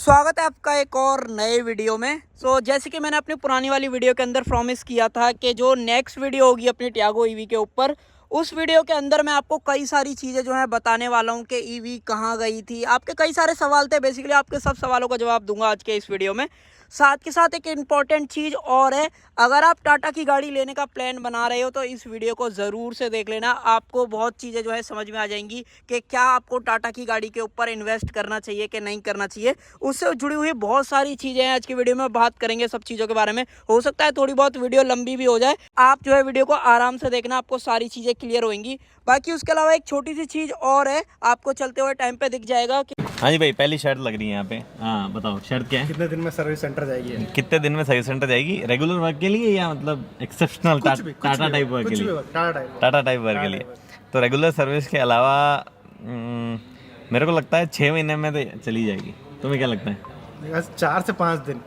स्वागत है आपका एक और नए वीडियो में। जैसे कि मैंने अपनी पुरानी वाली वीडियो के अंदर प्रॉमिस किया था कि जो नेक्स्ट वीडियो होगी अपनी टियागो ईवी के ऊपर, उस वीडियो के अंदर मैं आपको कई सारी चीज़ें जो है बताने वाला हूँ कि ईवी कहाँ गई थी। आपके कई सारे सवाल थे, बेसिकली आपके सब सवालों का जवाब दूंगा आज के इस वीडियो में। साथ के साथ एक इम्पॉर्टेंट चीज़ और है, अगर आप टाटा की गाड़ी लेने का प्लान बना रहे हो तो इस वीडियो को ज़रूर से देख लेना। आपको बहुत चीज़ें जो है समझ में आ जाएंगी कि क्या आपको टाटा की गाड़ी के ऊपर इन्वेस्ट करना चाहिए कि नहीं करना चाहिए। उससे जुड़ी हुई बहुत सारी चीज़ें हैं, आज की वीडियो में बात करेंगे सब चीज़ों के बारे में। हो सकता है थोड़ी बहुत वीडियो लंबी भी हो जाए, आप जो है वीडियो को आराम से देखना, आपको सारी चीज़ें क्लियर होंगी। बाकी उसके अलावा एक छोटी सी चीज़ और है, आपको चलते हुए टाइम पे दिख जाएगा कि हाँ जी भाई, पहली शर्त लग रही है यहाँ पे। हाँ बताओ, शर्त क्या है? कितने दिन में सर्विस सेंटर जाएगी? कितने दिन में सर्विस सेंटर जाएगी? रेगुलर वर्क के लिए या मतलब एक्सेप्शनल टाटा टाइप वर्क के लिए? टाटा टाइप वर्क के लिए। तो रेगुलर सर्विस के अलावा मेरे को लगता है 6 महीने में तो चली जाएगी। तुम्हें क्या लगता है? 4 से 5 दिन।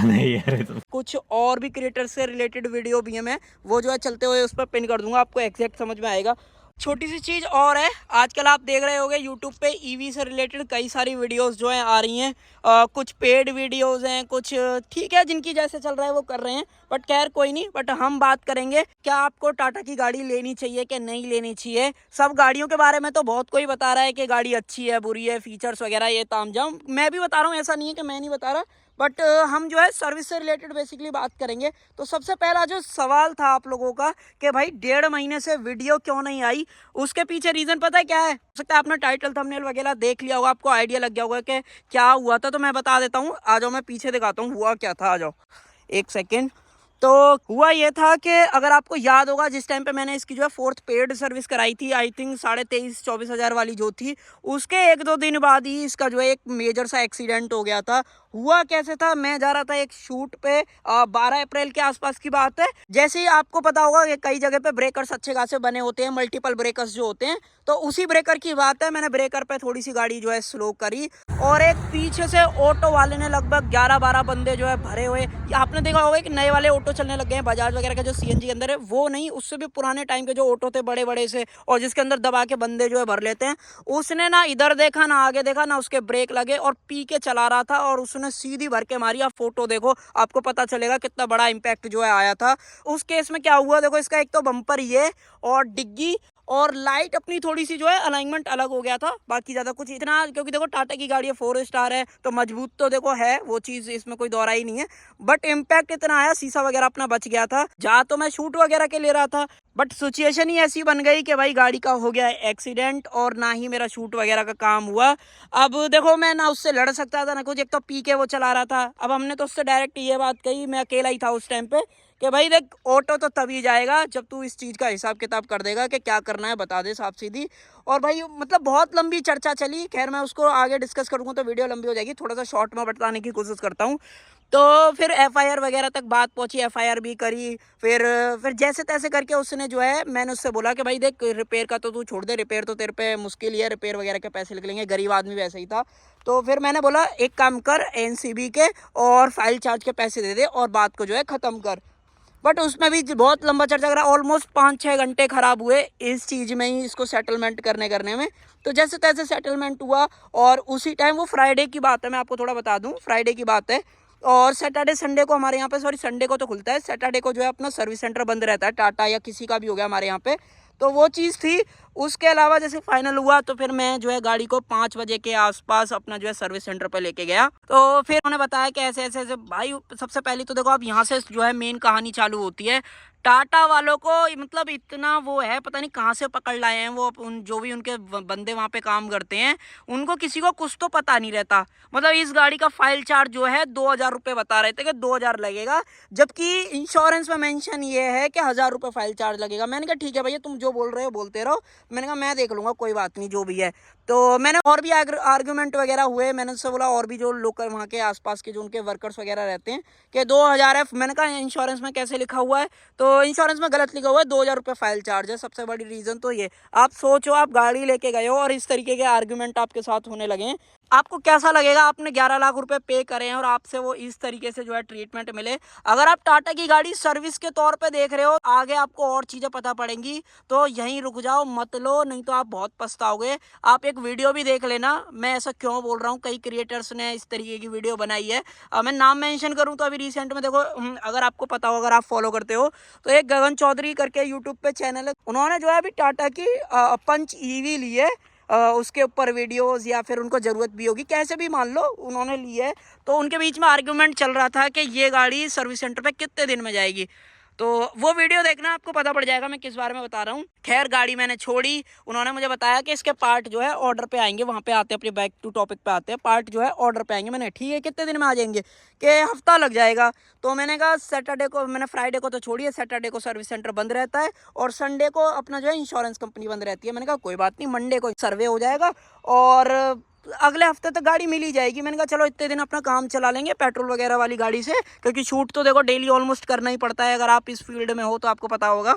नहीं यार, तो कुछ और भी क्रिएटर से रिलेटेड वीडियो भी है, मैं वो जो है चलते हुए उस पर पिन कर दूंगा, आपको एग्जैक्ट समझ में आएगा। छोटी सी चीज़ और है, आजकल आप देख रहे होंगे यूट्यूब पे ईवी से रिलेटेड कई सारी वीडियोस जो हैं आ रही हैं। कुछ पेड वीडियोस हैं, कुछ ठीक है जिनकी जैसे चल रहा है वो कर रहे हैं, बट खैर कोई नहीं। बट हम बात करेंगे क्या आपको टाटा की गाड़ी लेनी चाहिए कि नहीं लेनी चाहिए। सब गाड़ियों के बारे में तो बहुत कोई बता रहा है कि गाड़ी अच्छी है, बुरी है, फीचर्स वगैरह ये तामझाम। मैं भी बता रहा हूँ, ऐसा नहीं है कि मैं नहीं बता रहा, बट हम जो है सर्विस से रिलेटेड बेसिकली बात करेंगे। तो सबसे पहला जो सवाल था आप लोगों का कि भाई 1.5 महीने से वीडियो क्यों नहीं आई, उसके पीछे रीज़न पता है क्या है? हो सकता है आपने टाइटल थंबनेल वगैरह देख लिया होगा, आपको आइडिया लग गया होगा कि क्या हुआ था। तो मैं बता देता हूँ, आ जाओ मैं पीछे दिखाता हूँ हुआ क्या था। आ जाओ एक सेकेंड। तो हुआ ये था कि अगर आपको याद होगा, जिस टाइम पे मैंने इसकी जो है 4th पेड सर्विस कराई थी, आई थिंक 23,500-24 हज़ार वाली जो थी, उसके 1-2 दिन बाद ही इसका जो है एक मेजर सा एक्सीडेंट हो गया था। हुआ कैसे था, मैं जा रहा था एक शूट पे, 12 अप्रैल के आसपास की बात है। जैसे ही आपको पता होगा कि कई जगह पे ब्रेकर्स अच्छे खासे बने होते हैं, मल्टीपल ब्रेकर्स जो होते हैं, तो उसी ब्रेकर की बात है। मैंने ब्रेकर पे थोड़ी सी गाड़ी जो है स्लो करी और एक पीछे से ऑटो वाले ने लगभग 11-12 बंदे जो है भरे हुए, आपने देखा होगा कि नए वाले ऑटो चलने लग गए हैं बजाज वगैरह का, जो सीएनजी के अंदर है वो नहीं, उससे भी पुराने टाइम के जो ऑटो थे बड़े बड़े से, और जिसके अंदर दबा के बंदे जो है भर लेते हैं, उसने ना इधर देखा ना आगे देखा ना उसके ब्रेक लगे और पी के चला रहा था और उसने सीधी भर के मारी। आप फोटो देखो, आपको पता चलेगा कितना बड़ा इंपैक्ट जो है आया था। उस केस में क्या हुआ देखो, इसका एक तो बम्पर ये और डिग्गी और लाइट अपनी थोड़ी सी जो है अलाइनमेंट अलग हो गया था, बाकी ज़्यादा कुछ इतना, क्योंकि देखो टाटा की गाड़ी है 4 स्टार है तो मजबूत तो देखो है, वो चीज़ इसमें कोई दौरा ही नहीं है। बट इम्पैक्ट इतना आया, शीशा वगैरह अपना बच गया था। जा तो मैं शूट वगैरह के ले रहा था, बट सिचुएशन ही ऐसी बन गई कि भाई गाड़ी का हो गया एक्सीडेंट और ना ही मेरा शूट वगैरह का काम हुआ। अब देखो मैं ना उससे लड़ सकता था ना कुछ, एक तो पी के वो चला रहा था। अब हमने तो उससे डायरेक्ट ये बात कही, मैं अकेला ही था उस टाइम पे, कि भाई देख ऑटो तो तभी जाएगा जब तू इस चीज़ का हिसाब किताब कर देगा कि क्या करना है, बता दे साफ सीधी। और भाई मतलब बहुत लंबी चर्चा चली, खैर मैं उसको आगे डिस्कस करूँगा तो वीडियो लंबी हो जाएगी, थोड़ा सा शॉर्ट में बताने की कोशिश करता हूँ। तो फिर एफआईआर वगैरह तक बात पहुंची, एफआईआर भी करी। फिर जैसे तैसे करके उसने जो है, मैंने उससे बोला कि भाई देख रिपेयर का तो तू छोड़ दे, रिपेयर तो तेरे पे मुश्किल ही है, रिपेयर वगैरह के पैसे निकलेंगे, गरीब आदमी वैसे ही था। तो फिर मैंने बोला एक काम कर, एनसीबी के और फाइल चार्ज के पैसे दे दे और बात को जो है ख़त्म कर। बट उसमें भी बहुत लंबा चर्चा करा, ऑलमोस्ट 5-6 घंटे खराब हुए इस चीज़ में ही, इसको सेटलमेंट करने में। तो जैसे तैसे सेटलमेंट हुआ और उसी टाइम, वो फ्राइडे की बात है, मैं आपको थोड़ा बता दूं, फ्राइडे की बात है। और सैटरडे संडे को हमारे यहाँ पे, सॉरी संडे को तो खुलता है, सैटरडे को जो है अपना सर्विस सेंटर बंद रहता है, टाटा या किसी का भी हो गया हमारे यहाँ पे। तो वो चीज़ थी। उसके अलावा जैसे फाइनल हुआ तो फिर मैं जो है गाड़ी को 5 बजे के आसपास अपना जो है सर्विस सेंटर पर लेके गया। तो फिर उन्होंने बताया कि ऐसे ऐसे ऐसे। भाई सबसे पहले तो देखो, आप यहाँ से जो है मेन कहानी चालू होती है। टाटा वालों को मतलब इतना वो है, पता नहीं कहाँ से पकड़ लाए हैं वो, उन जो भी उनके बंदे वहाँ पे काम करते हैं, उनको किसी को कुछ तो पता नहीं रहता। मतलब इस गाड़ी का फाइल चार्ज जो है 2,000 रुपये बता रहे थे कि 2,000 लगेगा, जबकि इंश्योरेंस में मेंशन ये है कि 1,000 रुपये फाइल चार्ज लगेगा। मैंने कहा ठीक है भैया, तुम जो बोल रहे हो बोलते रहो, मैंने कहा मैं देख लूँगा, कोई बात नहीं जो भी है। तो मैंने और भी आर्गूमेंट वगैरह हुए, मैंने उससे बोला और भी जो लोकल वहाँ के आसपास के जो उनके वर्कर्स वगैरह रहते हैं कि 2,000 है। मैंने कहा इंश्योरेंस में कैसे लिखा हुआ है, तो इंश्योरेंस में गलत लिखा हुआ है, 2,000 रुपये फाइल चार्ज है। सबसे बड़ी रीज़न तो ये, आप सोचो आप गाड़ी लेके गए हो और इस तरीके के आर्गूमेंट आपके साथ होने लगे हैं। आपको कैसा लगेगा? आपने 11 लाख रुपए पे करे हैं और आपसे वो इस तरीके से जो है ट्रीटमेंट मिले। अगर आप टाटा की गाड़ी सर्विस के तौर पे देख रहे हो, आगे आपको और चीज़ें पता पड़ेंगी, तो यहीं रुक जाओ, मत लो, नहीं तो आप बहुत पछताओगे। आप एक वीडियो भी देख लेना, मैं ऐसा क्यों बोल रहा हूँ, कई क्रिएटर्स ने इस तरीके की वीडियो बनाई है। मैं नाम मेंशन करूँ तो अभी रिसेंट में देखो, अगर आपको पता हो, अगर आप फॉलो करते हो, तो एक गगन चौधरी करके यूट्यूब पे चैनल है, उन्होंने जो है अभी टाटा की पंच ईवी ली है। उसके ऊपर वीडियोस, या फिर उनको ज़रूरत भी होगी, कैसे भी मान लो उन्होंने ली है, तो उनके बीच में आर्ग्यूमेंट चल रहा था कि ये गाड़ी सर्विस सेंटर पे कितने दिन में जाएगी। तो वो वीडियो देखना, आपको पता पड़ जाएगा मैं किस बारे में बता रहा हूँ। खैर गाड़ी मैंने छोड़ी, उन्होंने मुझे बताया कि इसके पार्ट जो है ऑर्डर पे आएंगे, वहाँ पे आते हैं, अपने बैक टू टॉपिक पे आते हैं, पार्ट जो है ऑर्डर पे आएंगे। मैंने ठीक है, कितने दिन में आ जाएंगे? कि हफ्ता लग जाएगा। तो मैंने कहा सैटरडे को, मैंने फ्राइडे को तो छोड़िए, सैटरडे को सर्विस सेंटर बंद रहता है और संडे को अपना जो है इंश्योरेंस कंपनी बंद रहती है। मैंने कहा कोई बात नहीं, मंडे को सर्वे हो जाएगा और अगले हफ्ते तक गाड़ी मिल ही जाएगी। मैंने कहा चलो इतने दिन अपना काम चला लेंगे पेट्रोल वगैरह वाली गाड़ी से, क्योंकि शूट तो देखो डेली ऑलमोस्ट करना ही पड़ता है, अगर आप इस फील्ड में हो तो आपको पता होगा।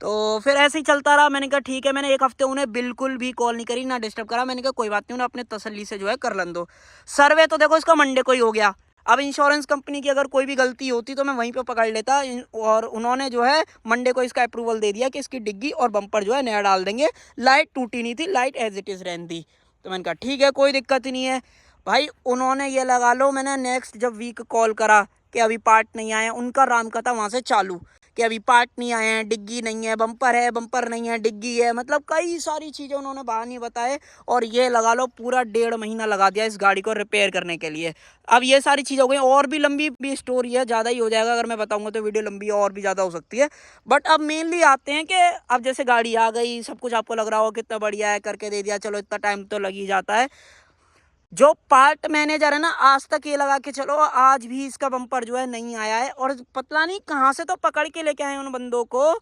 तो फिर ऐसे ही चलता रहा। मैंने कहा ठीक है, मैंने एक हफ्ते उन्हें बिल्कुल भी कॉल नहीं करी, ना डिस्टर्ब करा। मैंने कहा कोई बात नहीं, उन्हें अपने तसल्ली से जो है कर लन दो। सर्वे तो देखो इसका मंडे को ही हो गया। अब इंश्योरेंस कंपनी की अगर कोई भी गलती होती तो मैं वहीं पे पकड़ लेता, और उन्होंने जो है मंडे को इसका अप्रूवल दे दिया कि इसकी डिग्गी और बम्पर जो है नया डाल देंगे। लाइट टूटी नहीं थी, लाइट एज इट इज़ रहती थी। तो मैंने कहा ठीक है, कोई दिक्कत ही नहीं है भाई। उन्होंने ये लगा लो, मैंने नेक्स्ट जब वीक कॉल करा कि अभी पार्ट नहीं आए, उनका राम कथा वहाँ से चालू कि अभी पार्ट नहीं आए हैं, डिग्गी नहीं है, बम्पर नहीं है, डिग्गी है, मतलब कई सारी चीज़ें उन्होंने बहाने बताए। और ये लगा लो पूरा 1.5 महीना लगा दिया इस गाड़ी को रिपेयर करने के लिए। अब ये सारी चीज़ हो गई, और भी लंबी भी स्टोरी है, ज़्यादा ही हो जाएगा अगर मैं बताऊंगा तो वीडियो लंबी और भी ज़्यादा हो सकती है। बट अब मेनली आते हैं कि अब जैसे गाड़ी आ गई, सब कुछ आपको लग रहा हो कितना बढ़िया है, करके दे दिया, चलो इतना टाइम तो लग ही जाता है। जो पार्ट मैनेजर है ना, आज तक ये लगा के चलो आज भी इसका बम्पर जो है नहीं आया है। और पता नहीं कहाँ से तो पकड़ के लेके आए उन बंदों को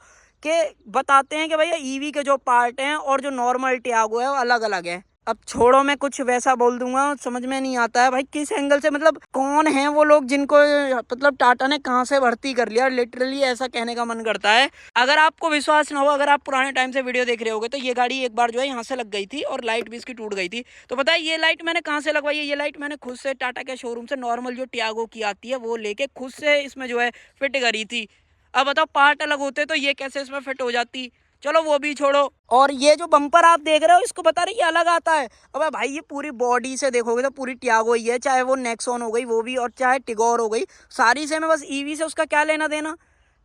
कि बताते हैं कि भैया ईवी के जो पार्ट हैं और जो नॉर्मल टियागो है वो अलग अलग है। अब छोड़ो, मैं कुछ वैसा बोल दूंगा, समझ में नहीं आता है भाई किस एंगल से, मतलब कौन है वो लोग जिनको मतलब टाटा ने कहाँ से भर्ती कर लिया, लिटरली ऐसा कहने का मन करता है। अगर आपको विश्वास ना हो, अगर आप पुराने टाइम से वीडियो देख रहे होगे, तो ये गाड़ी एक बार जो है यहाँ से लग गई थी और लाइट भी इसकी टूट गई थी। तो पता है ये लाइट मैंने कहाँ से लगवाई है? ये लाइट मैंने खुद से टाटा के शोरूम से नॉर्मल जो टियागो की आती है वो लेके खुद से इसमें जो है फिट करी थी। अब बताओ पार्ट अलग होते तो ये कैसे इसमें फिट हो जाती। चलो वो भी छोड़ो। और ये जो बम्पर आप देख रहे हो, इसको बता रहे ये अलग आता है। अबे भाई ये पूरी बॉडी से देखोगे तो पूरी टियागो ही है, चाहे वो नेक्सॉन हो गई वो भी, और चाहे टिगोर हो गई, सारी से में बस ईवी से उसका क्या लेना देना।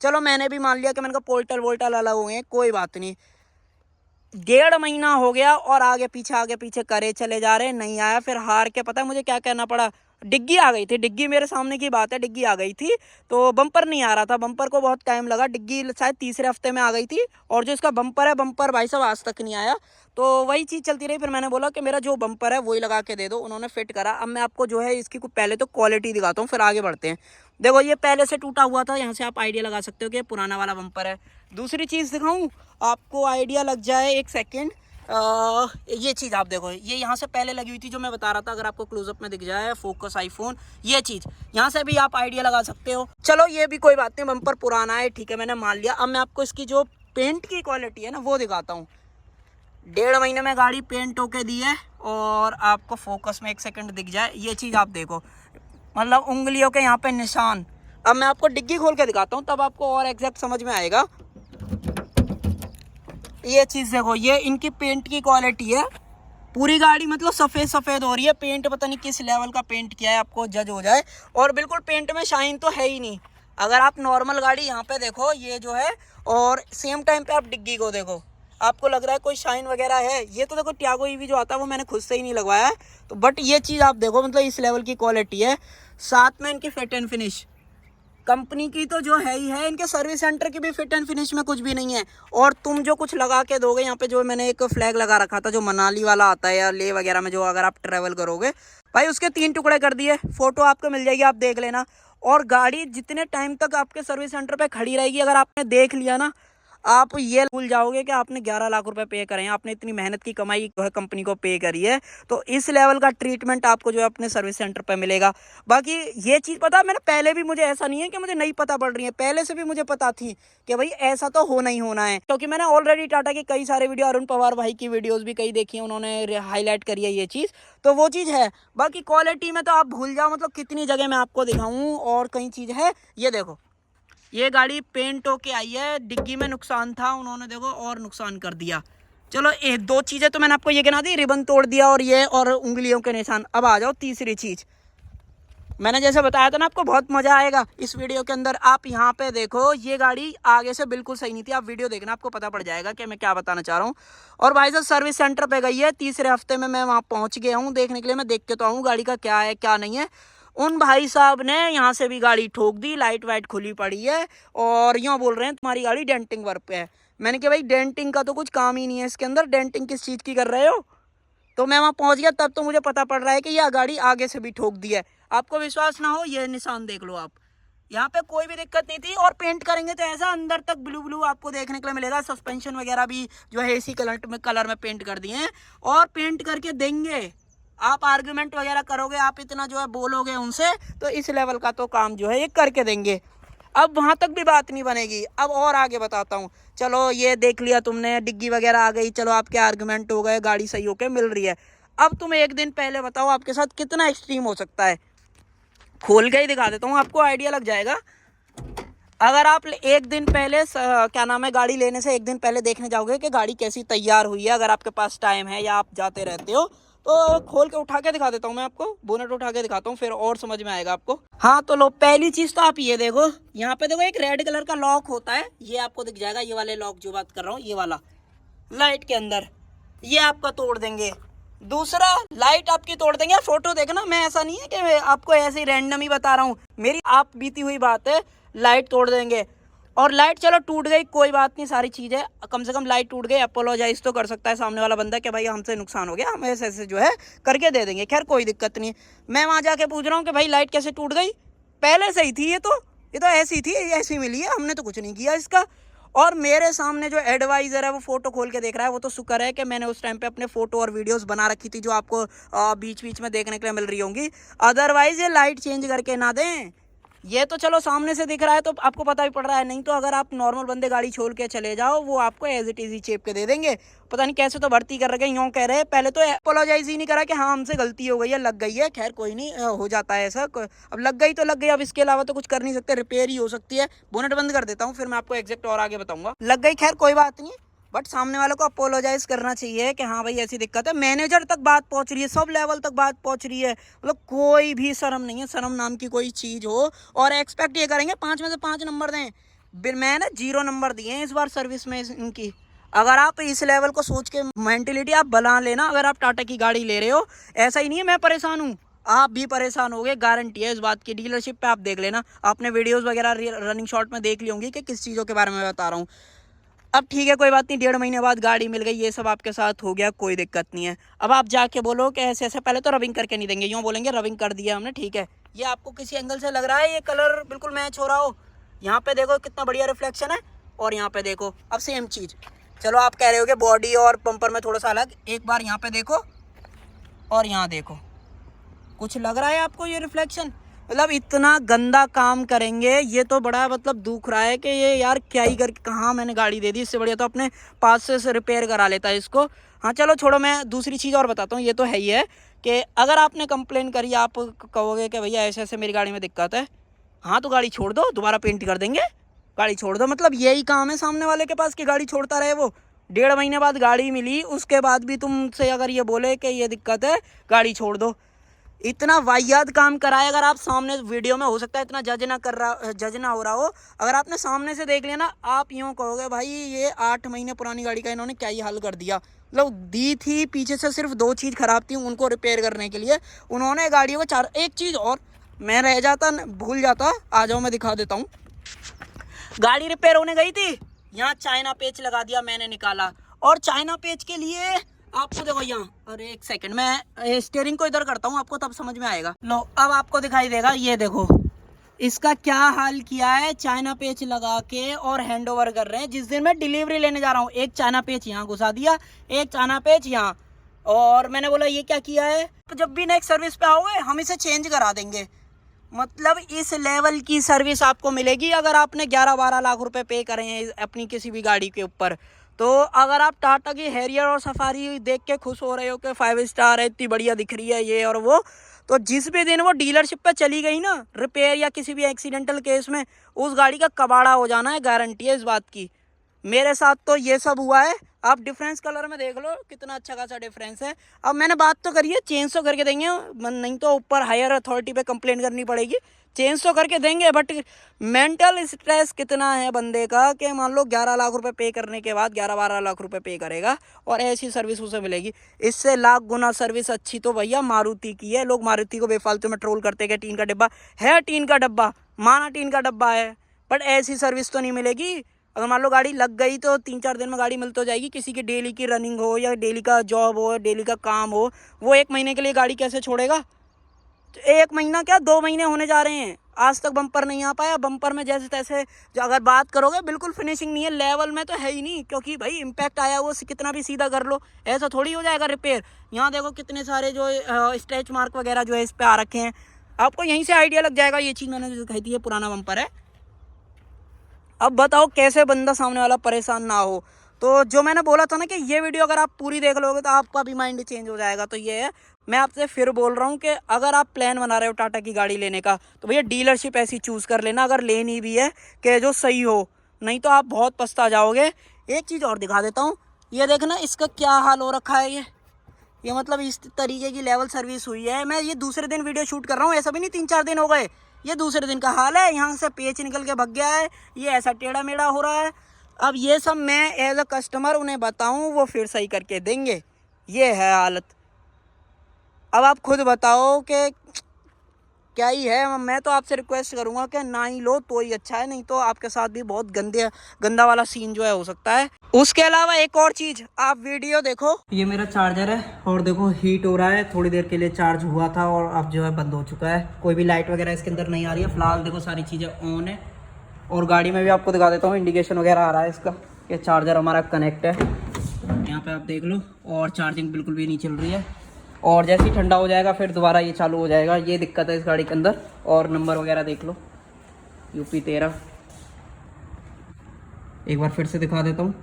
चलो मैंने भी मान लिया कि मैंने कहा पोर्टल वोल्टल अलग हो गए, कोई बात नहीं। 1.5 महीना हो गया और आगे पीछे करे चले जा रहे, नहीं आया। फिर हार के पता है मुझे क्या कहना पड़ा, डिग्गी आ गई थी, डिग्गी मेरे सामने की बात है, डिग्गी आ गई थी, तो बम्पर नहीं आ रहा था, बम्पर को बहुत टाइम लगा, डिग्गी शायद तीसरे हफ्ते में आ गई थी। और जो इसका बम्पर है, बम्पर भाई साहब आज तक नहीं आया। तो वही चीज़ चलती रही। फिर मैंने बोला कि मेरा जो बम्पर है वही लगा के दे दो, उन्होंने फिट करा। अब मैं आपको जो है इसकी पहले तो क्वालिटी दिखाता हूँ, फिर आगे बढ़ते हैं। देखो ये पहले से टूटा हुआ था, यहाँ से आप आइडिया लगा सकते हो कि पुराना वाला बम्पर है। दूसरी चीज़ दिखाऊँ आपको, आइडिया लग जाए, एक सेकेंड। ये चीज़ आप देखो, ये यहाँ से पहले लगी हुई थी जो मैं बता रहा था, अगर आपको क्लोजअप में दिख जाए, फोकस आईफोन, ये चीज़ यहाँ से भी आप आइडिया लगा सकते हो। चलो ये भी कोई बात नहीं, बम्पर पुराना है, ठीक है, मैंने मान लिया। अब मैं आपको इसकी जो पेंट की क्वालिटी है ना वो दिखाता हूँ। 1.5 महीने में गाड़ी पेंट होके दी है, और आपको फोकस में एक सेकंड दिख जाए, ये चीज़ आप देखो, मतलब उंगलियों के यहाँ पे निशान। अब मैं आपको डिग्गी खोल के दिखाता हूँ, तब आपको और एग्जैक्ट समझ में आएगा। ये चीज़ देखो, ये इनकी पेंट की क्वालिटी है। पूरी गाड़ी मतलब सफ़ेद सफ़ेद हो रही है, पेंट पता नहीं किस लेवल का पेंट किया है, आपको जज हो जाए। और बिल्कुल पेंट में शाइन तो है ही नहीं। अगर आप नॉर्मल गाड़ी यहाँ पे देखो, ये जो है, और सेम टाइम पे आप डिग्गी को देखो, आपको लग रहा है कोई शाइन वगैरह है। ये तो देखो टियागो ईवी जो आता है वो मैंने खुद से ही नहीं लगवाया है, तो बट ये चीज़ आप देखो, मतलब इस लेवल की क्वालिटी है। साथ में इनकी फिट एंड फिनिश कंपनी की तो जो है ही है, इनके सर्विस सेंटर की भी फिट एंड फिनिश में कुछ भी नहीं है। और तुम जो कुछ लगा के दोगे यहाँ पे, जो मैंने एक फ्लैग लगा रखा था जो मनाली वाला आता है या ले वगैरह में, जो अगर आप ट्रैवल करोगे भाई, उसके 3 टुकड़े कर दिए। फोटो आपको मिल जाएगी, आप देख लेना। और गाड़ी जितने टाइम तक आपके सर्विस सेंटर पे खड़ी रहेगी, अगर आपने देख लिया ना, आप ये भूल जाओगे कि आपने 11 लाख रुपए पे करे हैं, आपने इतनी मेहनत की कमाई जो है कंपनी को पे करी है, तो इस लेवल का ट्रीटमेंट आपको जो है अपने सर्विस सेंटर पे मिलेगा। बाकी ये चीज़ पता मैंने पहले भी, मुझे ऐसा नहीं है कि मुझे नहीं पता पड़ रही है, पहले से भी मुझे पता थी कि भाई ऐसा तो होना ही होना है, क्योंकि मैंने ऑलरेडी टाटा के कई सारे वीडियो, अरुण पवार भाई की वीडियोज़ भी कई देखी है, उन्होंने हाईलाइट करी है ये चीज़, तो वो चीज़ है। बाकी क्वालिटी में तो आप भूल जाओ, मतलब कितनी जगह मैं आपको दिखाऊँ, और कई चीज़ है। ये देखो, ये गाड़ी पेंट होके आई है, डिग्गी में नुकसान था, उन्होंने देखो और नुकसान कर दिया। चलो ये 2 चीज़ें तो मैंने आपको ये गिना दी, रिबन तोड़ दिया और ये, और उंगलियों के निशान। अब आ जाओ तीसरी चीज़, मैंने जैसे बताया था ना आपको बहुत मज़ा आएगा इस वीडियो के अंदर। आप यहाँ पे देखो, ये गाड़ी आगे से बिल्कुल सही नहीं थी, आप वीडियो देखना आपको पता पड़ जाएगा कि मैं क्या बताना चाह रहा हूँ। और भाई साहब सर्विस सेंटर पे गई है, तीसरे हफ्ते में मैं वहाँ पहुँच गया हूँ देखने के लिए, मैं देख के तो आऊँ गाड़ी का क्या है क्या नहीं है। उन भाई साहब ने यहाँ से भी गाड़ी ठोक दी, लाइट वाइट खुली पड़ी है, और यूँ बोल रहे हैं तुम्हारी गाड़ी डेंटिंग वर्क पे है। मैंने कहा भाई डेंटिंग का तो कुछ काम ही नहीं है इसके अंदर, डेंटिंग किस चीज़ की कर रहे हो। तो मैं वहाँ पहुँच गया, तब तो मुझे पता पड़ रहा है कि यह गाड़ी आगे से भी ठोक दी है। आपको विश्वास ना हो, ये निशान देख लो आप, यहाँ पे कोई भी दिक्कत नहीं थी। और पेंट करेंगे तो ऐसा अंदर तक ब्लू ब्लू आपको देखने के लिए मिलेगा। सस्पेंशन वगैरह भी जो है इसी कलर में पेंट कर दिए हैं, और पेंट करके देंगे। आप आर्गुमेंट वगैरह करोगे, आप इतना जो है बोलोगे उनसे, तो इस लेवल का तो काम जो है ये करके देंगे। अब वहाँ तक भी बात नहीं बनेगी, अब और आगे बताता हूँ। चलो ये देख लिया तुमने, डिग्गी वगैरह आ गई, चलो आपके आर्गुमेंट हो गए, गाड़ी सही होके मिल रही है। अब तुम एक दिन पहले बताओ आपके साथ कितना एक्सट्रीम हो सकता है। खोल के ही दिखा देता हूँ, आपको आइडिया लग जाएगा। अगर आप एक दिन पहले क्या नाम है, गाड़ी लेने से एक दिन पहले देखने जाओगे कि गाड़ी कैसी तैयार हुई है, अगर आपके पास टाइम है या आप जाते रहते हो, तो खोल के उठा के दिखा देता हूँ मैं आपको, बोनट उठा के दिखाता हूँ, फिर और समझ में आएगा आपको। हाँ तो लो, पहली चीज़ तो आप ये देखो, यहाँ पे देखो एक रेड कलर का लॉक होता है, ये आपको दिख जाएगा, ये वाले लॉक जो बात कर रहा हूँ, ये वाला लाइट के अंदर, ये आपका तोड़ देंगे। दूसरा, लाइट आपकी तोड़ देंगे। फोटो देखना, मैं ऐसा नहीं है कि आपको ऐसे ही रैंडम ही बता रहा हूँ, मेरी आप बीती हुई बात है। लाइट तोड़ देंगे, और लाइट चलो टूट गई कोई बात नहीं, सारी चीज़ें कम से कम लाइट टूट गई, अपोलोजाइज तो कर सकता है सामने वाला बंदा कि भाई हमसे नुकसान हो गया, हम ऐसे ऐसे जो है करके दे देंगे, खैर कोई दिक्कत नहीं। मैं वहाँ जाके पूछ रहा हूँ कि भाई लाइट कैसे टूट गई, पहले सही थी, ये तो ऐसी थी, ऐसी मिली है, हमने तो कुछ नहीं किया इसका। और मेरे सामने जो एडवाइज़र है वो फ़ोटो खोल के देख रहा है, वो तो शुक्र है कि मैंने उस टाइम पे अपने फ़ोटो और वीडियोस बना रखी थी, जो आपको बीच बीच में देखने के लिए मिल रही होंगी। अदरवाइज़ ये लाइट चेंज करके ना दें। ये तो चलो सामने से दिख रहा है तो आपको पता भी पड़ रहा है, नहीं तो अगर आप नॉर्मल बंदे गाड़ी छोड़ के चले जाओ, वो आपको एज इट इज़ ही चेप के दे देंगे। पता नहीं कैसे तो भर्ती कर रखे, यूँ कह रहे हैं, पहले तो अपोलोजाइज ही नहीं करा कि हाँ हमसे गलती हो गई है, लग गई है, खैर कोई नहीं, हो जाता है ऐसा, अब लग गई तो लग गई, अब इसके अलावा तो कुछ कर नहीं सकते, रिपेयर ही हो सकती है। बोनट बंद कर देता हूँ, फिर मैं आपको एग्जैक्ट और आगे बताऊँगा। लग गई, खैर कोई बात नहीं, बट सामने वालों को अपोलोजाइज करना चाहिए कि हाँ भाई ऐसी दिक्कत है। मैनेजर तक बात पहुंच रही है, सब लेवल तक बात पहुंच रही है, मतलब कोई भी शर्म नहीं है, शर्म नाम की कोई चीज़ हो। और एक्सपेक्ट ये करेंगे 5 में से 5 नंबर दें। मैंने 0 नंबर दिए हैं इस बार सर्विस में इनकी। अगर आप इस लेवल को सोच के मेंटेलिटी आप बना लेना, अगर आप टाटा की गाड़ी ले रहे हो, ऐसा ही नहीं है मैं परेशान हूँ, आप भी परेशान हो गए, गारंटी है इस बात की। डीलरशिप पे आप देख लेना, आपने वीडियोस वगैरह रनिंग शॉट में देख ली होंगी कि किस चीज़ों के बारे में बता रहा हूँ। अब ठीक है कोई बात नहीं, 1.5 महीने बाद गाड़ी मिल गई, ये सब आपके साथ हो गया, कोई दिक्कत नहीं है। अब आप जाके बोलो कि ऐसे ऐसे, पहले तो रबिंग करके नहीं देंगे, यूँ बोलेंगे रबिंग कर दिया हमने, ठीक है, ये आपको किसी एंगल से लग रहा है ये कलर बिल्कुल मैच हो रहा हो, यहाँ पे देखो कितना बढ़िया रिफ्लेक्शन है, और यहाँ पे देखो अब सेम चीज़। चलो आप कह रहे हो कि बॉडी और बम्पर में थोड़ा सा अलग, एक बार यहाँ पे देखो और यहाँ देखो, कुछ लग रहा है आपको ये रिफ्लेक्शन? मतलब इतना गंदा काम करेंगे, ये तो बड़ा मतलब दुख रहा है कि ये यार क्या ही करके कहाँ मैंने गाड़ी दे दी, इससे बढ़िया तो अपने पास से रिपेयर करा लेता है इसको। हाँ चलो छोड़ो, मैं दूसरी चीज़ और बताता हूँ। ये तो है ही है कि अगर आपने कंप्लेन करी, आप कहोगे कि भैया ऐसे ऐसे मेरी गाड़ी में दिक्कत है, हाँ तो गाड़ी छोड़ दो, दोबारा पेंट कर देंगे, गाड़ी छोड़ दो। मतलब यही काम है सामने वाले के पास कि गाड़ी छोड़ता रहे वो। 1.5 महीने बाद गाड़ी मिली, उसके बाद भी तुमसे अगर ये बोले कि ये दिक्कत है, गाड़ी छोड़ दो। इतना वाहियात काम कराए, अगर आप सामने वीडियो में हो सकता है इतना जज ना हो रहा हो, अगर आपने सामने से देख लिया ना, आप यूँ कहोगे भाई ये 8 महीने पुरानी गाड़ी का इन्होंने क्या ही हल कर दिया। मतलब दी थी, पीछे से सिर्फ 2 चीज़ खराब थी, उनको रिपेयर करने के लिए उन्होंने गाड़ियों को 4। एक चीज़ और मैं रह जाता, भूल जाता, आ जाओ मैं दिखा देता हूँ। गाड़ी रिपेयर होने गई थी, यहाँ चाइना पेच लगा दिया मैंने, निकाला, और चाइना पेच के लिए आपको देखो यहाँ, अरे एक सेकंड मैं स्टीयरिंग को इधर करता हूँ, आपको तब समझ में आएगा। लो अब आपको दिखाई देगा, ये देखो इसका क्या हाल किया है, चाइना पेच लगा के और हैंड ओवर कर रहे हैं। जिस दिन मैं डिलीवरी लेने जा रहा हूँ, एक चाइना पेच यहाँ घुसा दिया, एक चाइना पेच यहाँ, और मैंने बोला ये क्या किया है। तो जब भी नेक्स्ट सर्विस पे आओगे हम इसे चेंज करा देंगे। मतलब इस लेवल की सर्विस आपको मिलेगी अगर आपने 11-12 लाख रुपए पे करे हैं अपनी किसी भी गाड़ी के ऊपर। तो अगर आप टाटा की हैरियर और सफारी देख के खुश हो रहे हो कि 5 स्टार है, इतनी बढ़िया दिख रही है ये और वो, तो जिस भी दिन वो डीलरशिप पे चली गई ना रिपेयर या किसी भी एक्सीडेंटल केस में, उस गाड़ी का कबाड़ा हो जाना है, गारंटी है इस बात की। मेरे साथ तो ये सब हुआ है। आप डिफरेंस कलर में देख लो कितना अच्छा खासा डिफरेंस है। अब मैंने बात तो करी है, चेंज तो करके देंगे, नहीं तो ऊपर हायर अथॉरिटी पे कंप्लेंट करनी पड़ेगी। चेंज तो करके देंगे, बट मेंटल स्ट्रेस कितना है बंदे का कि मान लो 11 लाख रुपए पे करने के बाद 11-12 लाख रुपए पे करेगा और ऐसी सर्विस उसे मिलेगी। इससे लाख गुना सर्विस अच्छी तो भैया मारुति की है। लोग मारुति को बेफालतू में ट्रोल करते हैं कि टीन का डिब्बा है, टीन का डब्बा माना टीन का डब्बा है, बट ऐसी सर्विस तो नहीं मिलेगी। अगर मान लो गाड़ी लग गई तो 3-4 दिन में गाड़ी मिल तो जाएगी। किसी की डेली की रनिंग हो या डेली का जॉब हो, डेली का काम हो, वो 1 महीने के लिए गाड़ी कैसे छोड़ेगा। तो 1 महीना क्या 2 महीने होने जा रहे हैं, आज तक बम्पर नहीं आ पाया। बम्पर में जैसे तैसे जो अगर बात करोगे बिल्कुल फिनिशिंग नहीं है, लेवल में तो है ही नहीं, क्योंकि भाई इम्पैक्ट आया वो कितना भी सीधा कर लो ऐसा थोड़ी हो जाएगा रिपेयर। यहाँ देखो कितने सारे जो स्ट्रेच मार्क वगैरह जो है इस पर आ रखे हैं, आपको यहीं से आइडिया लग जाएगा। ये चीज़ मैंने जो दिखाई थी ये पुराना बम्पर है। अब बताओ कैसे बंदा सामने वाला परेशान ना हो। तो जो मैंने बोला था ना कि ये वीडियो अगर आप पूरी देख लोगे तो आपका भी माइंड चेंज हो जाएगा। तो ये है, मैं आपसे फिर बोल रहा हूँ कि अगर आप प्लान बना रहे हो टाटा की गाड़ी लेने का तो भैया डीलरशिप ऐसी चूज़ कर लेना अगर लेनी भी है कि जो सही हो, नहीं तो आप बहुत पछता जाओगे। एक चीज़ और दिखा देता हूँ, ये देखना इसका क्या हाल हो रखा है। ये मतलब इस तरीके की लेवल सर्विस हुई है। मैं ये दूसरे दिन वीडियो शूट कर रहा हूँ, ऐसा भी नहीं 3-4 दिन हो गए, ये दूसरे दिन का हाल है। यहाँ से पेच निकल के भग गया है, ये ऐसा टेढ़ा मेढ़ा हो रहा है। अब ये सब मैं एज अ कस्टमर उन्हें बताऊँ वो फिर सही करके देंगे, ये है हालत। अब आप खुद बताओ कि क्या ही है। मैं तो आपसे रिक्वेस्ट करूंगा कि ना ही लो तो ही अच्छा है, नहीं तो आपके साथ भी बहुत गंदा वाला सीन जो है हो सकता है। उसके अलावा एक और चीज़, आप वीडियो देखो, ये मेरा चार्जर है और देखो हीट हो रहा है। थोड़ी देर के लिए चार्ज हुआ था और अब जो है बंद हो चुका है। कोई भी लाइट वगैरह इसके अंदर नहीं आ रही है फिलहाल। देखो सारी चीज़ें ऑन है और गाड़ी में भी आपको दिखा देता हूँ, इंडिकेशन वगैरह आ रहा है इसका कि चार्जर हमारा कनेक्ट है। यहाँ पे आप देख लो, और चार्जिंग बिल्कुल भी नहीं चल रही है। और जैसे ही ठंडा हो जाएगा फिर दोबारा ये चालू हो जाएगा। ये दिक्कत है इस गाड़ी के अंदर। और नंबर वगैरह देख लो, UP 13। एक बार फिर से दिखा देता हूँ,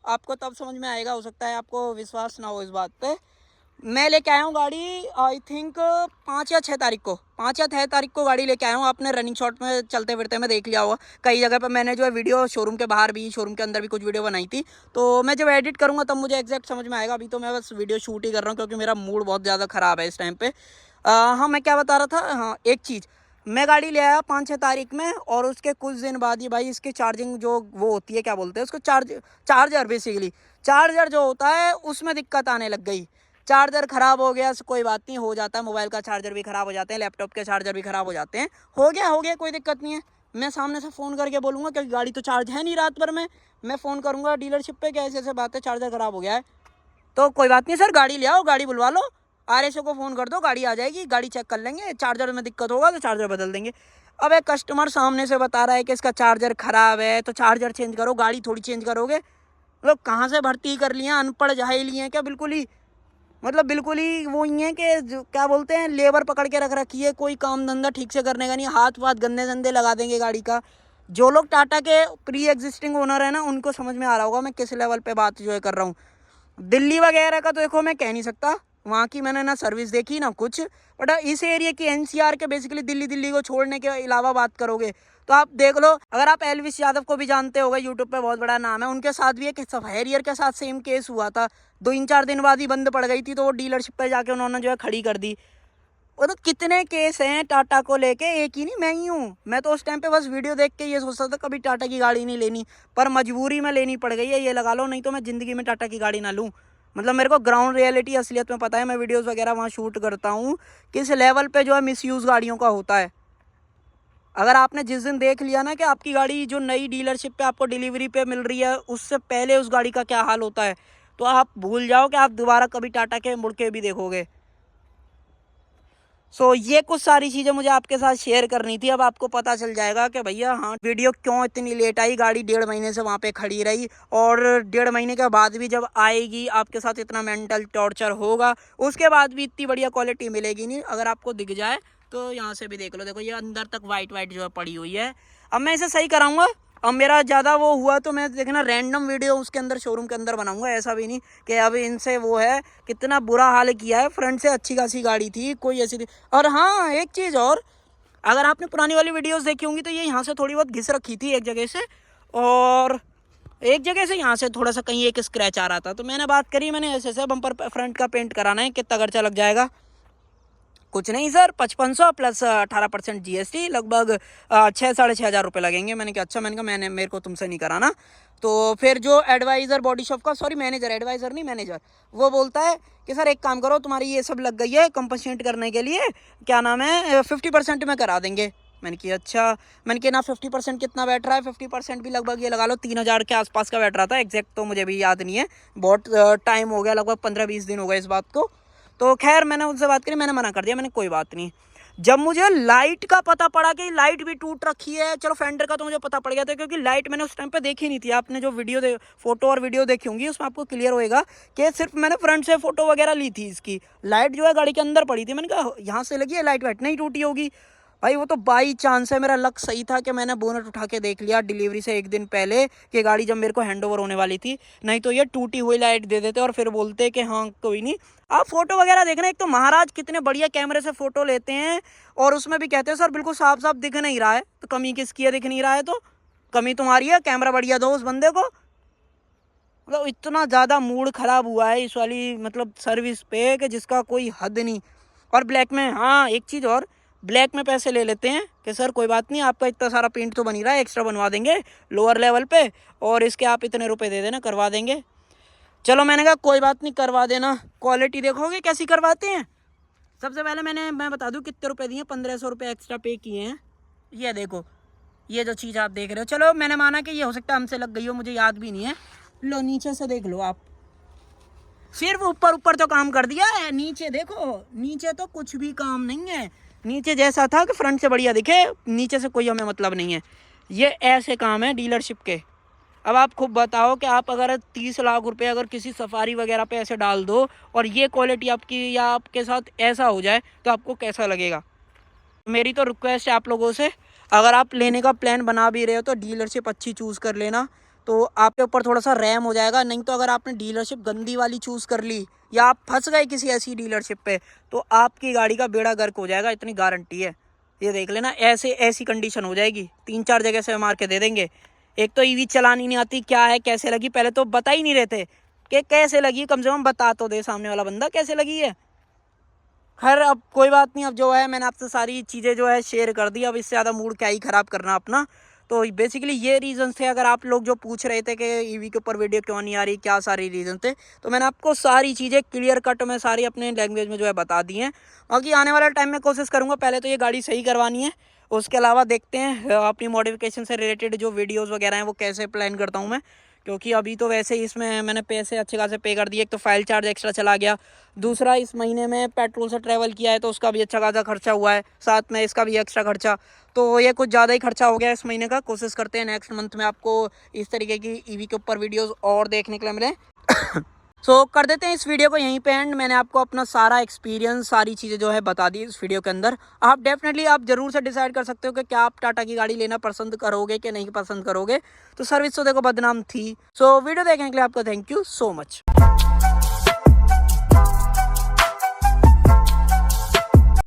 आपको तब समझ में आएगा। हो सकता है आपको विश्वास ना हो इस बात पे। मैं लेके आया हूँ गाड़ी आई थिंक 5 या 6 तारीख को, 5 या 6 तारीख को गाड़ी लेके आया हूँ। आपने रनिंग शॉट में चलते फिरते में देख लिया होगा कई जगह पे। मैंने जो है वीडियो शोरूम के बाहर भी शोरूम के अंदर भी कुछ वीडियो बनाई थी, तो मैं जब एडिट करूँगा तब मुझे एग्जैक्ट समझ में आएगा। अभी तो मैं बस वीडियो शूट ही कर रहा हूँ क्योंकि मेरा मूड बहुत ज़्यादा ख़राब है इस टाइम पर। हाँ, मैं क्या बता रहा था, हाँ एक चीज़, मैं गाड़ी ले आया 5-6 तारीख में और उसके कुछ दिन बाद ही भाई इसकी चार्जिंग जो वो होती है, क्या बोलते हैं उसको, चार्जर बेसिकली चार्जर जो होता है उसमें दिक्कत आने लग गई। चार्जर ख़राब हो गया, कोई बात नहीं, हो जाता है। मोबाइल का चार्जर भी ख़राब हो जाते हैं, लैपटॉप के चार्जर भी ख़राब हो जाते हैं। हो गया कोई दिक्कत नहीं है। मैं सामने से फ़ोन करके बोलूँगा क्योंकि गाड़ी तो चार्ज है नहीं रात भर में। मैं फ़ोन करूँगा डीलरशिप पे कि ऐसे बात है, चार्जर ख़राब हो गया है। तो कोई बात नहीं सर, गाड़ी ले आओ, गाड़ी बुलवा लो, RSO को फ़ोन कर दो, गाड़ी आ जाएगी, गाड़ी चेक कर लेंगे। चार्जर में दिक्कत होगा तो चार्जर बदल देंगे। अब एक कस्टमर सामने से बता रहा है कि इसका चार्जर ख़राब है तो चार्जर चेंज करो, गाड़ी थोड़ी चेंज करोगे। मतलब कहाँ से भर्ती कर लिए, अनपढ़ जाहिल ही हैं क्या? बिल्कुल ही, मतलब बिल्कुल ही वो ही है कि क्या बोलते हैं, लेबर पकड़ के रख रखी है, कोई काम धंधा ठीक से करने का नहीं, हाथ वाथ गंदे गंदे लगा देंगे गाड़ी का। जो लोग टाटा के प्री एग्जिस्टिंग ओनर है ना, उनको समझ में आ रहा होगा मैं किस लेवल पे बात जो है कर रहा हूँ। दिल्ली वगैरह का तो देखो मैं कह नहीं सकता, वहाँ की मैंने ना सर्विस देखी ना कुछ, बट इस एरिया की NCR के बेसिकली दिल्ली को छोड़ने के अलावा बात करोगे तो आप देख लो। अगर आप एल्विस यादव को भी जानते होगे, यूट्यूब पे बहुत बड़ा नाम है, उनके साथ भी एक हैरियर के साथ सेम केस हुआ था। 2-4 दिन बाद ही बंद पड़ गई थी तो वो डीलरशिप पे जाके उन्होंने जो है खड़ी कर दी। वो तो कितने केस हैं टाटा को लेके, एक ही नहीं मैं ही हूँ। मैं तो उस टाइम पे बस वीडियो देख के ये सोचता था कभी टाटा की गाड़ी नहीं लेनी, पर मजबूरी में लेनी पड़ गई है, ये लगा लो, नहीं तो मैं ज़िंदगी में टाटा की गाड़ी ना लूँ। मतलब मेरे को ग्राउंड रियलिटी असलियत में पता है, मैं वीडियोस वगैरह वहाँ शूट करता हूँ किस लेवल पे जो है मिसयूज़ गाड़ियों का होता है। अगर आपने जिस दिन देख लिया ना कि आपकी गाड़ी जो नई डीलरशिप पे आपको डिलीवरी पे मिल रही है उससे पहले उस गाड़ी का क्या हाल होता है, तो आप भूल जाओ कि आप दोबारा कभी टाटा के मुड़ के भी देखोगे। सो ये कुछ सारी चीज़ें मुझे आपके साथ शेयर करनी थी। अब आपको पता चल जाएगा कि भैया हाँ वीडियो क्यों इतनी लेट आई, गाड़ी 1.5 महीने से वहाँ पे खड़ी रही और 1.5 महीने के बाद भी जब आएगी आपके साथ इतना मेंटल टॉर्चर होगा, उसके बाद भी इतनी बढ़िया क्वालिटी मिलेगी नहीं। अगर आपको दिख जाए तो यहाँ से भी देख लो, देखो ये अंदर तक वाइट जो है पड़ी हुई है। अब मैं इसे सही कराऊंगा। अब मेरा ज़्यादा वो हुआ तो मैं देखना रैंडम वीडियो उसके अंदर शोरूम के अंदर बनाऊंगा। ऐसा भी नहीं कि अब इनसे वो है, कितना बुरा हाल किया है। फ्रंट से अच्छी खासी गाड़ी थी, कोई ऐसी थी। और हाँ एक चीज़ और, अगर आपने पुरानी वाली वीडियोस देखी होंगी तो ये यहाँ से थोड़ी बहुत घिस रखी थी एक जगह से, और एक जगह से यहाँ से थोड़ा सा कहीं एक स्क्रैच आ रहा था। तो मैंने बात करी, मैंने ऐसे बम्पर फ्रंट का पेंट कराना है, कितना खर्चा लग जाएगा? कुछ नहीं सर, 5500 प्लस 18% GST, लगभग 6-6.5 रुपये लगेंगे। मैंने कहा अच्छा, मैंने कहा मेरे को तुमसे नहीं कराना। तो फिर जो एडवाइज़र बॉडी शॉप का, सॉरी मैनेजर, एडवाइज़र नहीं मैनेजर, वो बोलता है कि सर एक काम करो, तुम्हारी ये सब लग गई है कंपनसेट करने के लिए, क्या नाम है 50% में करा देंगे। मैंने कहा अच्छा, मैंने कहा ना 50% कितना बैठ रहा है? 50% भी लगभग ये लगा लो 3000 के आसपास का बैठ रहा था, एग्जैक्ट तो मुझे भी याद नहीं है, बहुत टाइम हो गया, लगभग 15-20 दिन हो गए इस बात को। तो खैर मैंने उनसे बात करी, मैंने मना कर दिया, मैंने कोई बात नहीं। जब मुझे लाइट का पता पड़ा कि लाइट भी टूट रखी है, चलो फेंडर का तो मुझे पता पड़ गया था क्योंकि लाइट मैंने उस टाइम पे देखी नहीं थी। आपने जो वीडियो फोटो और वीडियो देखी होंगी उसमें आपको क्लियर होएगा कि सिर्फ मैंने फ्रंट से फोटो वगैरह ली थी। इसकी लाइट जो है गाड़ी के अंदर पड़ी थी। मैंने कहा यहाँ से लगी है लाइट, वाइट नहीं टूटी होगी भाई। वो तो बाई चांस है, मेरा लक सही था कि मैंने बोनट उठा के देख लिया डिलीवरी से एक दिन पहले कि गाड़ी जब मेरे को हैंड ओवर होने वाली थी, नहीं तो ये टूटी हुई लाइट दे देते और फिर बोलते कि हाँ कोई नहीं। आप फोटो वगैरह देखना, एक तो महाराज कितने बढ़िया कैमरे से फोटो लेते हैं और उसमें भी कहते हैं सर बिल्कुल साफ साफ दिख नहीं रहा है। तो कमी किसकी है? दिख नहीं रहा है तो कमी तुम्हारी है, कैमरा बढ़िया दो उस बंदे को। मतलब इतना ज़्यादा मूड ख़राब हुआ है इस वाली मतलब सर्विस पे कि जिसका कोई हद नहीं। और ब्लैक में, हाँ एक चीज़ और, ब्लैक में पैसे ले लेते हैं कि सर कोई बात नहीं, आपका इतना सारा पेंट तो बन ही रहा है, एक्स्ट्रा बनवा देंगे लोअर लेवल पे और इसके आप इतने रुपए दे देना, करवा देंगे। चलो मैंने कहा कोई बात नहीं, करवा देना। क्वालिटी देखोगे कैसी करवाते हैं। सबसे पहले मैं बता दूं कितने रुपए दिए, 1500 रुपये एक्स्ट्रा पे किए हैं। ये देखो, ये जो चीज़ आप देख रहे हो, चलो मैंने माना कि ये हो सकता है हमसे लग गई हो, मुझे याद भी नहीं है। लो नीचे से देख लो आप, सिर्फ ऊपर तो काम कर दिया है, नीचे देखो, नीचे तो कुछ भी काम नहीं है। नीचे जैसा था कि फ्रंट से बढ़िया दिखे, नीचे से कोई हमें मतलब नहीं है। ये ऐसे काम है डीलरशिप के। अब आप खुद बताओ कि आप अगर 30 लाख रुपए अगर किसी सफारी वगैरह पे ऐसे डाल दो और ये क्वालिटी आपकी या आपके साथ ऐसा हो जाए तो आपको कैसा लगेगा। मेरी तो रिक्वेस्ट है आप लोगों से, अगर आप लेने का प्लान बना भी रहे हो तो डीलरशिप अच्छी चूज़ कर लेना, तो आपके ऊपर थोड़ा सा रैम हो जाएगा। नहीं तो अगर आपने डीलरशिप गंदी वाली चूज़ कर ली या आप फंस गए किसी ऐसी डीलरशिप पे तो आपकी गाड़ी का बेड़ा गर्क हो जाएगा, इतनी गारंटी है। ये देख लेना, ऐसी कंडीशन हो जाएगी। 3-4 जगह से मार के दे देंगे। एक तो ईवी चलानी नहीं आती, क्या है कैसे लगी, पहले तो बता ही नहीं रहे थे कि कैसे लगी, कम से कम बता तो दे सामने वाला बंदा कैसे लगी है। खैर अब कोई बात नहीं, अब जो है मैंने आपसे सारी चीज़ें जो है शेयर कर दी, अब इससे ज़्यादा मूड क्या ही ख़राब करना अपना। तो बेसिकली ये रीज़न थे। अगर आप लोग जो पूछ रहे थे कि ईवी के ऊपर वीडियो क्यों नहीं आ रही, क्या सारी रीज़न थे, तो मैंने आपको सारी चीज़ें क्लियर कट में सारी अपने लैंग्वेज में जो है बता दी हैं। बाकी आने वाला टाइम में कोशिश करूँगा, पहले तो ये गाड़ी सही करवानी है, उसके अलावा देखते हैं अपनी मॉडिफिकेशन से रिलेटेड जो वीडियोस वगैरह हैं वो कैसे प्लान करता हूँ मैं। क्योंकि अभी तो वैसे ही इसमें मैंने पैसे अच्छे खासे पे कर दिए। एक तो फाइल चार्ज एक्स्ट्रा चला गया, दूसरा इस महीने में पेट्रोल से ट्रैवल किया है तो उसका भी अच्छा खासा खर्चा हुआ है, साथ में इसका भी एक्स्ट्रा खर्चा, तो ये कुछ ज़्यादा ही खर्चा हो गया इस महीने का। कोशिश करते हैं नेक्स्ट मंथ में आपको इस तरीके की ईवी के ऊपर वीडियोज़ और देखने के लिए मिले। सो कर देते हैं इस वीडियो को यहीं पे एंड। मैंने आपको अपना सारा एक्सपीरियंस, सारी चीज़ें जो है बता दी इस वीडियो के अंदर। आप डेफिनेटली आप ज़रूर से डिसाइड कर सकते हो कि क्या आप टाटा की गाड़ी लेना पसंद करोगे कि नहीं पसंद करोगे। तो सर्विस तो देखो बदनाम थी। सो वीडियो देखने के लिए आपका थैंक यू सो मच।